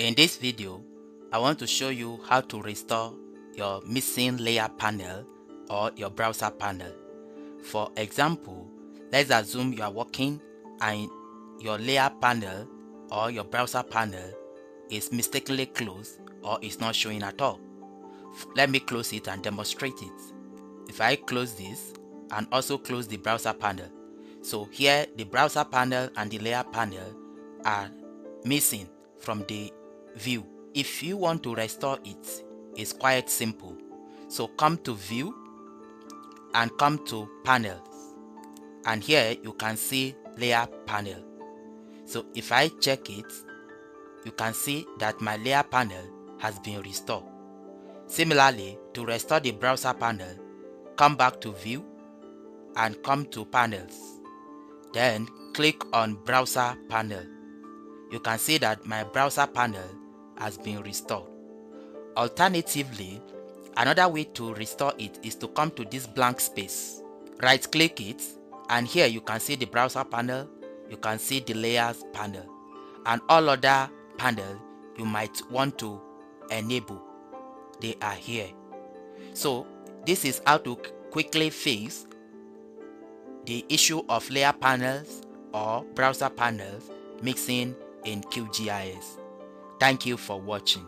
In this video, I want to show you how to restore your missing layer panel or your browser panel. For example, let's assume you are working and your layer panel or your browser panel is mistakenly closed or is not showing at all. Let me close it and demonstrate it. If I close this and also close the browser panel, so here the browser panel and the layer panel are missing from the view. If you want to restore it, it's quite simple. So come to view and come to panels, and here you can see layer panel. So if I check it, you can see that my layer panel has been restored. Similarly, to restore the browser panel, come back to view and come to panels, then click on browser panel. You can see that my browser panel has been restored. Alternatively, another way to restore it is to come to this blank space, right click it, and here you can see the browser panel, you can see the layers panel, and all other panel you might want to enable, they are here. So this is how to quickly fix the issue of layer panels or browser panels mixing in QGIS. Thank you for watching.